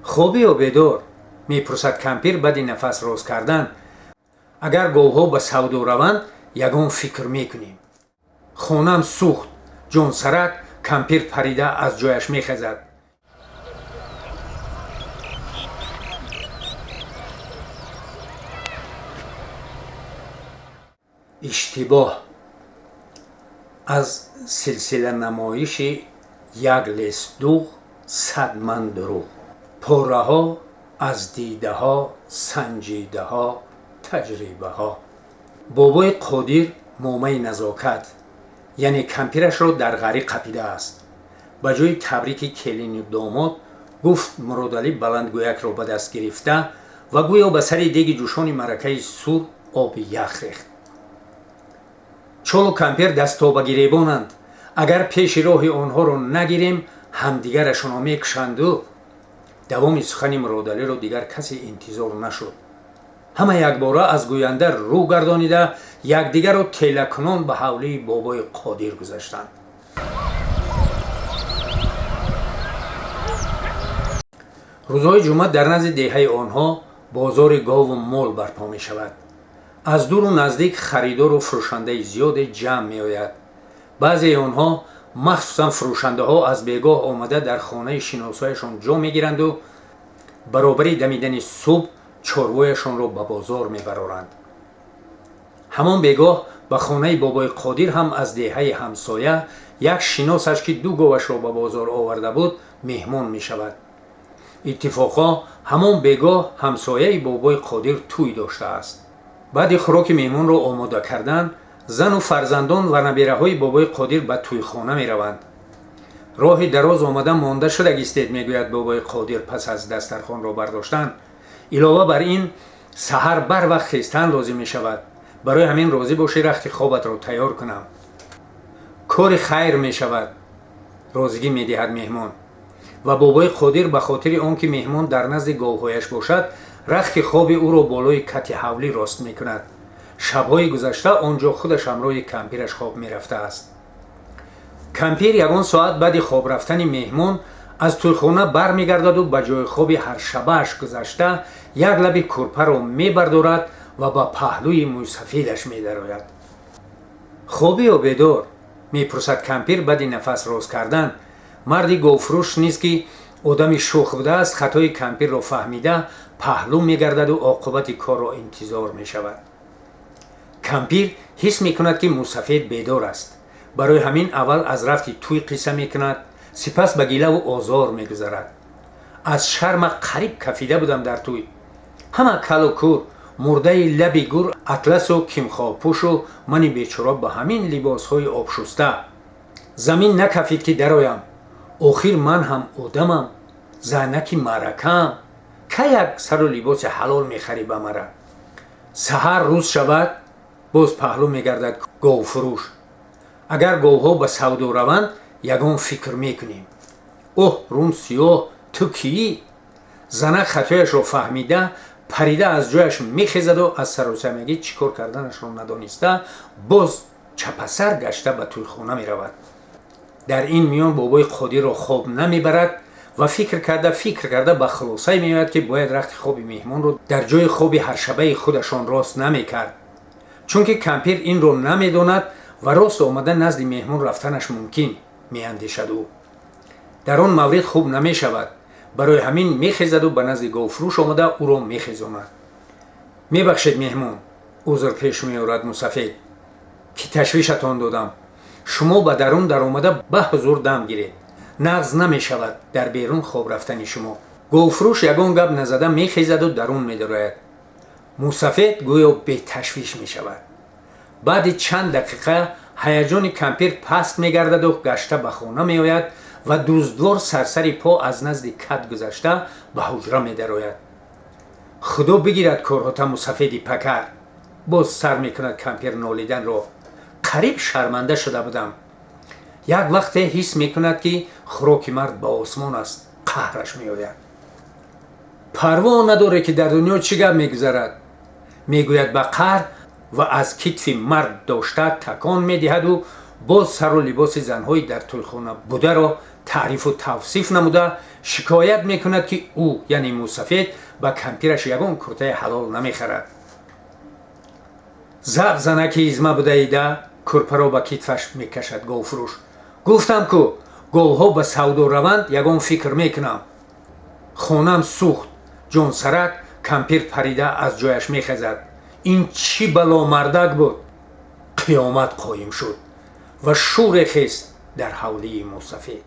خوابی و بیدار؟ میپرسد کمپیر بعد نفس راز کردن. اگر گوها به سودو روند یگان فکر میکنیم. خونم سوخت. جون سرک کمپیر پریده از جایش میخزد. اشتباه از سلسله نمایش یک لیست دوغ 100 من دروغ. پاره ها از دیده ها، سنجیده ها، تجربه ها. بابای قادر مومه نزاکت یعنی کمپیرش را در غری قپیده است. به جای تبریک کلین داماد گفت مرادعلی بلندگویک را به دست گرفته و گویا به سر دیگ جوشان مرکه سور آب یخ ریخت. چول و کمپیر دستا به گریبانند. اگر پیش راه آنها را نگیریم همدیگرشان را میکشند. و دوام سخن مرادعلی را دیگر کسی انتظار نشد. همه یک باره از گوینده رو گردانیده یکدیگر را تیلکنان به حوله بابای قادر گذاشتند. روزهای جمعه در نزد دهه آنها بازار گاو و مال برپا می شود. از دور و نزدیک خریدار و فروشنده زیاد جمع می آید. بعضی آنها مخصوصا فروشنده ها از بیگاه آمده در خانه شناسایشان جا می گیرند و برابری دمیدن صبح چاروایشان را به بازار می برارند. همان بیگاه به خانه بابای قادر هم از دهه همسایه یک شناسش که 2 گاوش را به بازار آورده بود مهمان می شود. اتفاقا همان بیگاه همسایه بابای قادر توی داشته است. بعد خوراک مهمان را آماده کردن زن و فرزندان و نبیره های بابای قادر به توی خانه می روند. راه دراز آمده مانده شده استید میگوید بابای قادر پس از دسترخوان را برداشتن. علاوه بر این سحر بر وقت خیستن لازم می شود. برای همین راضی باشی رخت خوابت را تیار کنم. کار خیر می شود. رازگی می دهد مهمان. و بابای قادر به خاطر آنکه مهمان در نزد گاوهایش باشد رخت خواب او را بالای کت حولی راست می کند. شبهای گذشته آنجا خودش همراه کمپیرش خواب می رفته است. کمپیر یگان ساعت بعد خواب رفتن مهمان از تویخانه بر می گردد و به جای خواب هر شبهش گذشته یک لب کرپه را می بردارد و به پهلوی موی سفیدش می دراید. خوابی و بیدار؟ می پرسد کمپیر بعد نفس راز کردن. مردی گوفروش نیست که آدمی شوخ بوده است خطای کمپیر را فهمیده پهلو می گردد و عاقبت کار را انتظار می شود. کمپیر حس می کند که موسفید بیدار است. برای همین اول از رفتی توی قصه می کند، سپس به گله و آزار می گذارد. از شرم قریب کفیده بودم در توی. همه کل و کور، مرده لبی گور، اطلس و کمخوابپوش و من بیچاره به همین لباس های آب شسته. زمین نکفید که درایم. آخر من هم آدمم، زنکی مرکم. که یک سر و لباس حلال می خری به مرا. سحر روز شود باز پهلو می گردد گاو فروش. اگر گاوها به سودو روند یگان فکر می کنیم. اوه روم سیاه تو کی؟ زنک خطایش را فهمیده پریده از جایش می خیزد و از سراسیمگی چیکار کردنش را ندانسته باز چپسر گشته به توی خانه می رود. در این میان بابای قادر را خواب نمی برد و فکر کرده به خلاصه می آید که باید رخت خواب مهمان را در جای خواب هر شبه خودشان راست نمی کرد. چون که کمپیر این را نمی داند و راست آمده نزد مهمان رفتنش ممکن می اندیشد. او در آن مورد خوب نمی شود. برای همین می خیزد و به نزد گاوفروش آمده او را می خیزاند. می بخشید مهمان، عذر پیش می آورد موسفید که تشویشتان دادم. شما به درون در آمده به حضور دم گیرید. نغز نمی شود در بیرون خواب رفتن شما. گاوفروش یگان گپ نزده می خیزد و درون می دراید. موسفید گویا بی تشویش می شود. بعد چند دقیقه هیجان کمپیر پست می گردد و گشته به خانه می آید و دوزدوار سرسری پا از نزد کت گذشته به حجره می دراید. خدا بگیرد کارهات موسفید پکر. باز سر می کند کمپیر نالیدن را. قریب شرمنده شده بودم. یک وقت حس می کند که خوراک مرد به آسمان است. قهرش می آید. پروا نداره که در دنیا چی گپ می گذرد. می گوید به قهر و از کتف مرد داشته تکان می دهد و باز سر و لباس زنهای در تویخانه بوده را таърифу тавсиф намуда шикоят мекунад ки ӯ яъне мусафед ба кампираш ягон куртаи ҳалол намехарад. заб занаки изма будаида курпаро ба китфаш мекашад говфурӯш. гуфтам ку говҳо ба савдо раванд ягон фикр мекунам. хонам сӯхт, ҷонсарак кампир парида аз ҷояш мехезад. ин чӣ бало мардак буд? қиёмат қоим шуд ва шӯре хест дар ҳавлии мусафед.